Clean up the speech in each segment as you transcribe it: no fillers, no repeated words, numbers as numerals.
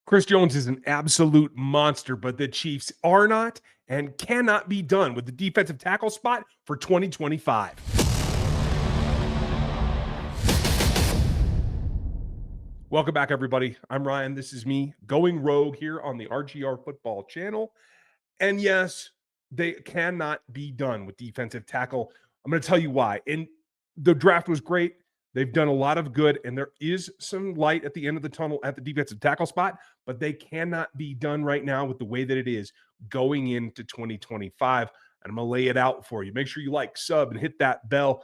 Chris Jones is an absolute monster, but the Chiefs are not and cannot be done with the defensive tackle spot for 2025. Welcome back, everybody. I'm Ryan. This is me going rogue here on the RGR Football channel. And yes, they cannot be done with defensive tackle. I'm going to tell you why. And the draft was great. They've done a lot of good, and there is some light at the end of the tunnel at the defensive tackle spot, but they cannot be done right now with the way that it is going into 2025. And I'm going to lay it out for you. Make sure you like, sub, and hit that bell.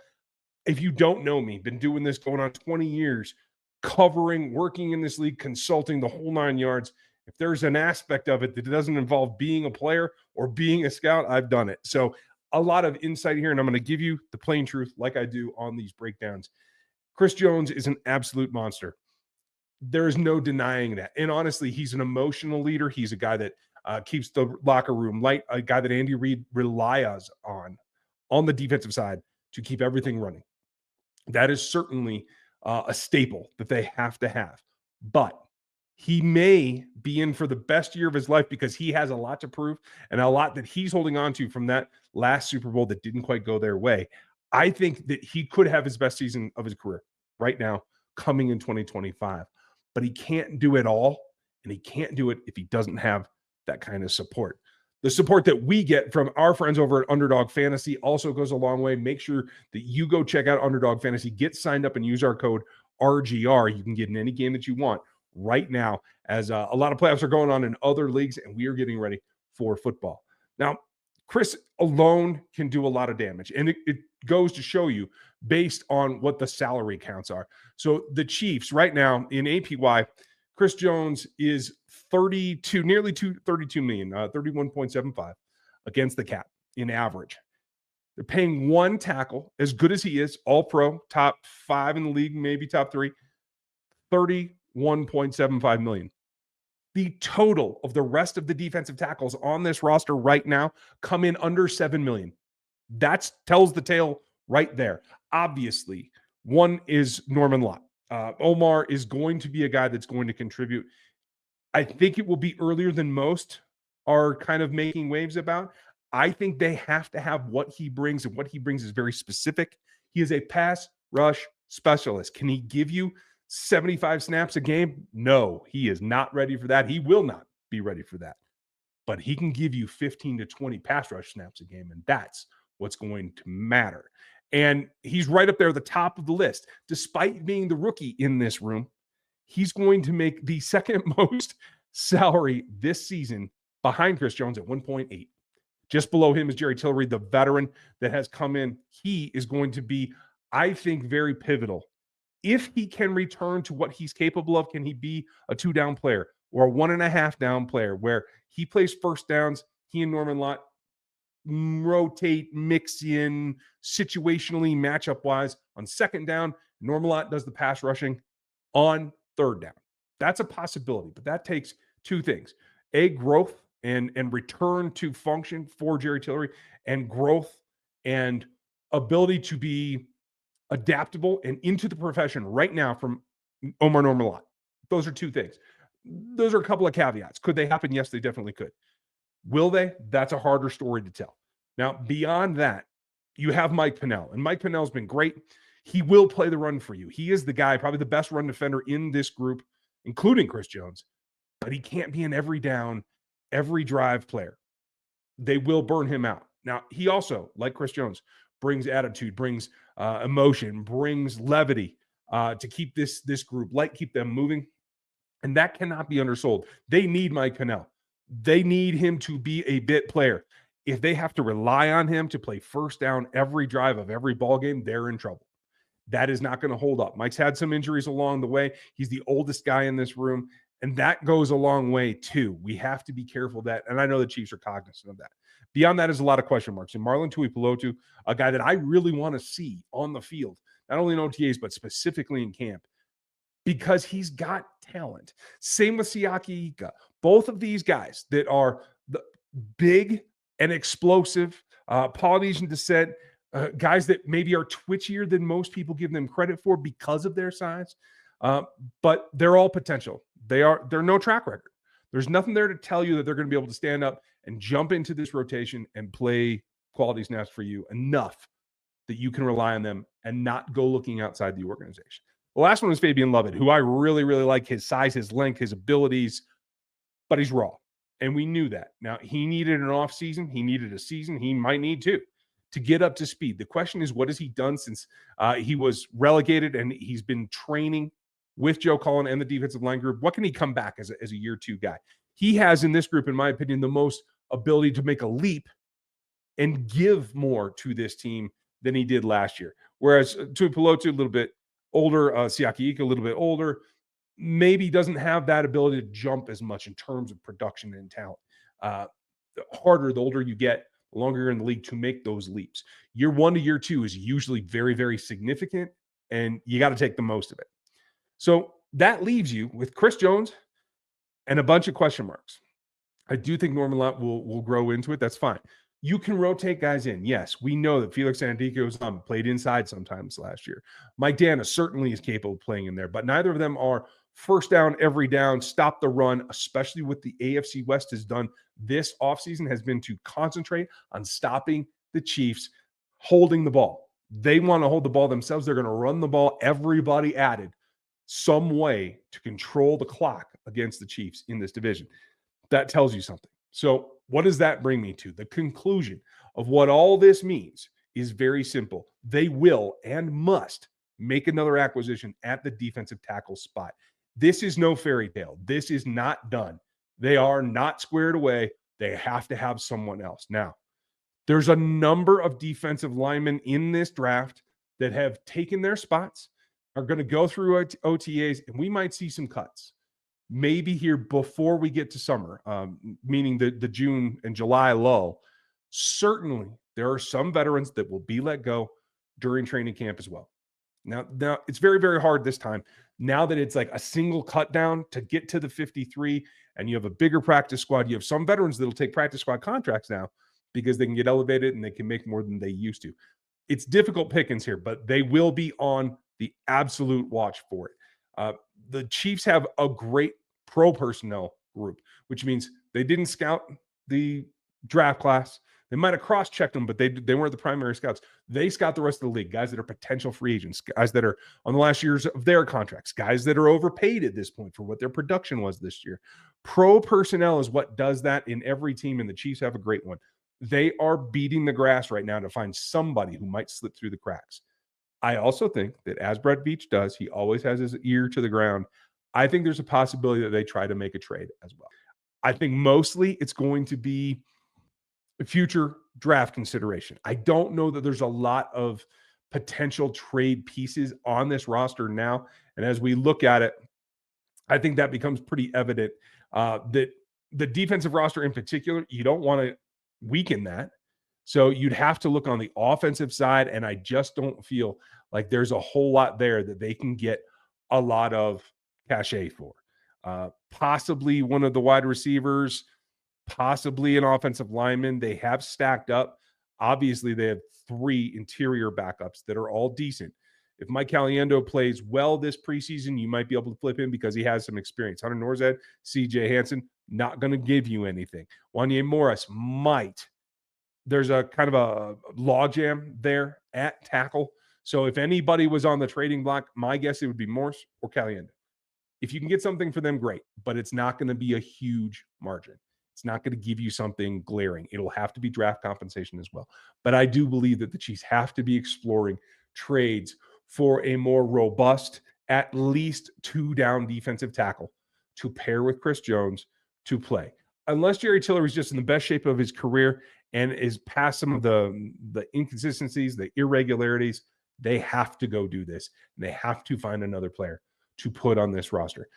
If you don't know me, been doing this going on 20 years, covering, working in this league, consulting the whole 9 yards. If there's an aspect of it that doesn't involve being a player or being a scout, I've done it. So a lot of insight here, and I'm going to give you the plain truth like I do on these breakdowns. Chris Jones is an absolute monster. There is no denying that. And honestly, he's an emotional leader. He's a guy that keeps the locker room light, a guy that Andy Reid relies on the defensive side to keep everything running. That is certainly a staple that they have to have. But he may be in for the best year of his life because he has a lot to prove and a lot that he's holding on to from that last Super Bowl that didn't quite go their way. I think that he could have his best season of his career right now coming in 2025, but he can't do it all, and he can't do it if he doesn't have that kind of support. The support that we get from our friends over at Underdog Fantasy also goes a long way. Make sure that you go check out Underdog Fantasy, get signed up, and use our code RGR. You can get in any game that you want right now, as a lot of playoffs are going on in other leagues, and we are getting ready for football. Now, Chris alone can do a lot of damage, and it goes to show you based on what the salary counts are. So the Chiefs right now in APY, Chris Jones is 32 million, 31.75 against the cap in average. They're paying one tackle, as good as he is, all pro, top 5 in the league, maybe top 3, 31.75 million. The total of the rest of the defensive tackles on this roster right now come in under 7 million. That tells the tale right there. Obviously, one is Norman-lott. Omar is going to be a guy that's going to contribute. I think it will be earlier than most are kind of making waves about. I think they have to have what he brings, and what he brings is very specific. He is a pass rush specialist. Can he give you 75 snaps a game? No, he is not ready for that. He will not be ready for that. But he can give you 15 to 20 pass rush snaps a game, and that's what's going to matter. And he's right up there at the top of the list. Despite being the rookie in this room, he's going to make the second most salary this season behind Chris Jones at 1.8. Just below him is Jerry Tillery, the veteran that has come in. He is going to be, I think, very pivotal. If he can return to what he's capable of, can he be a 2-down player or a 1.5 down player where he plays first downs, he and Norman-lott rotate, mix in situationally, matchup-wise on second down. Norman-lott does the pass rushing on third down. That's a possibility, but that takes two things. A, growth and return to function for Jerry Tillery, and growth and ability to be adaptable and into the profession right now from Omar Norman-lott. Those are two things. Those are a couple of caveats. Could they happen? Yes, they definitely could. Will they? That's a harder story to tell. Now, beyond that, you have Mike Pennel, and Mike Pennell's been great. He will play the run for you. He is the guy, probably the best run defender in this group, including Chris Jones, but he can't be an every down, every drive player. They will burn him out. Now, he also, like Chris Jones, brings attitude, brings emotion, brings levity to keep this group light, keep them moving, and that cannot be undersold. They need Mike Pennel. They need him to be a bit player. If they have to rely on him to play first down every drive of every ball game, they're in trouble. That is not going to hold up. Mike's had some injuries along the way. He's the oldest guy in this room, and that goes a long way too. We have to be careful of that, and I know the Chiefs are cognizant of that. Beyond that is a lot of question marks. And Marlon Tuipulotu, a guy that I really want to see on the field, not only in OTAs, but specifically in camp, because he's got talent. Same with Siaki Ika. Both of these guys that are the big and explosive, Polynesian descent, guys that maybe are twitchier than most people give them credit for because of their size. But they're all potential. They're no track record. There's nothing there to tell you that they're going to be able to stand up and jump into this rotation and play quality snaps for you enough that you can rely on them and not go looking outside the organization. The last one was Fabian Lovett, who I really, really like his size, his length, his abilities, but he's raw. And we knew that. Now, he needed an off season. He needed a season. He might need two to get up to speed. The question is, what has he done since he was relegated and he's been training with Joe Cullen and the defensive line group? What can he come back as a year two guy? He has in this group, in my opinion, the most ability to make a leap and give more to this team than he did last year. Whereas Tuipulotu, a little bit older, Siaki Ika, a little bit older, maybe doesn't have that ability to jump as much in terms of production and talent. The harder, the older you get, the longer you're in the league to make those leaps. Year one to year two is usually very, very significant, and you got to take the most of it. So that leaves you with Chris Jones and a bunch of question marks. I do think Norman-lott will grow into it. That's fine. You can rotate guys in. Yes, we know that Felix Andico played inside sometimes last year. Mike Dana certainly is capable of playing in there, but neither of them are first down, every down, stop the run, especially what the AFC West has done this offseason has been to concentrate on stopping the Chiefs holding the ball. They want to hold the ball themselves. They're going to run the ball. Everybody added some way to control the clock against the Chiefs in this division. That tells you something. So what does that bring me to? The conclusion of what all this means is very simple. They will and must make another acquisition at the defensive tackle spot. This is no fairy tale. This is not done. They are not squared away. They have to have someone else. Now, there's a number of defensive linemen in this draft that have taken their spots, are going to go through OTAs, and we might see some cuts. Maybe here before we get to summer, meaning the June and July lull. Certainly, there are some veterans that will be let go during training camp as well. Now it's very, very hard this time. Now that it's like a single cut down to get to the 53 and you have a bigger practice squad, you have some veterans that will take practice squad contracts now because they can get elevated and they can make more than they used to. It's difficult pickings here, but they will be on the absolute watch for it. The Chiefs have a great pro personnel group, which means they didn't scout the draft class. They might have cross-checked them, but they weren't the primary scouts. They scout the rest of the league, guys that are potential free agents, guys that are on the last years of their contracts, guys that are overpaid at this point for what their production was this year. Pro personnel is what does that in every team, and the Chiefs have a great one. They are beating the grass right now to find somebody who might slip through the cracks. I also think that as Brett Veach does, he always has his ear to the ground. I think there's a possibility that they try to make a trade as well. I think mostly it's going to be future draft consideration. I don't know that there's a lot of potential trade pieces on this roster now. And as we look at it, I think that becomes pretty evident that the defensive roster in particular, you don't want to weaken that. So you'd have to look on the offensive side, and I just don't feel like there's a whole lot there that they can get a lot of cachet for. Possibly one of the wide receivers, possibly an offensive lineman. They have stacked up. Obviously, they have 3 interior backups that are all decent. If Mike Caliendo plays well this preseason, you might be able to flip him because he has some experience. Hunter Norzad, CJ Hansen, not going to give you anything. Wanye Morris might. There's a kind of a logjam there at tackle. So if anybody was on the trading block, my guess it would be Morris or Caliendo. If you can get something for them, great. But it's not going to be a huge margin. It's not going to give you something glaring. It'll have to be draft compensation as well. But I do believe that the Chiefs have to be exploring trades for a more robust, at least 2-down defensive tackle to pair with Chris Jones to play. Unless Jerry Tillery is just in the best shape of his career and is past some of the inconsistencies, the irregularities, they have to go do this. And they have to find another player to put on this roster.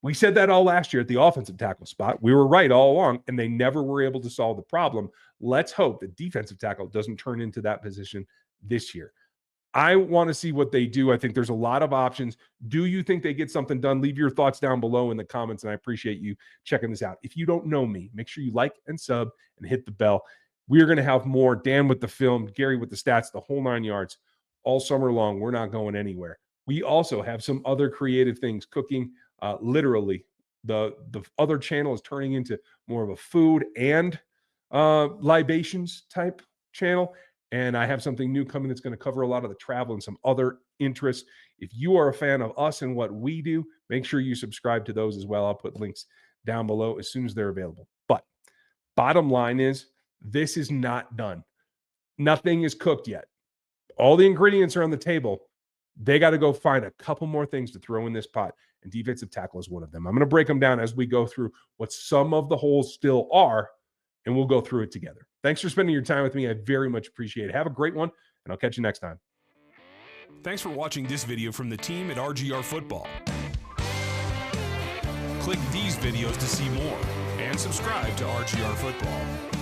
We said that all last year at the offensive tackle spot. We were right all along, and they never were able to solve the problem. Let's hope that defensive tackle doesn't turn into that position this year. I want to see what they do. I think there's a lot of options. Do you think they get something done? Leave your thoughts down below in the comments, and I appreciate you checking this out. If you don't know me, make sure you like and sub and hit the bell. We are going to have more Dan with the film, Gary with the stats, the whole 9 yards all summer long. We're not going anywhere. We also have some other creative things cooking. Literally, the other channel is turning into more of a food and libations type channel. And I have something new coming that's going to cover a lot of the travel and some other interests. If you are a fan of us and what we do, make sure you subscribe to those as well. I'll put links down below as soon as they're available. But bottom line is, this is not done. Nothing is cooked yet. All the ingredients are on the table. They got to go find a couple more things to throw in this pot, and defensive tackle is one of them. I'm going to break them down as we go through what some of the holes still are, and we'll go through it together. Thanks for spending your time with me. I very much appreciate it. Have a great one, and I'll catch you next time. Thanks for watching this video from the team at RGR Football. Click these videos to see more, and subscribe to RGR Football.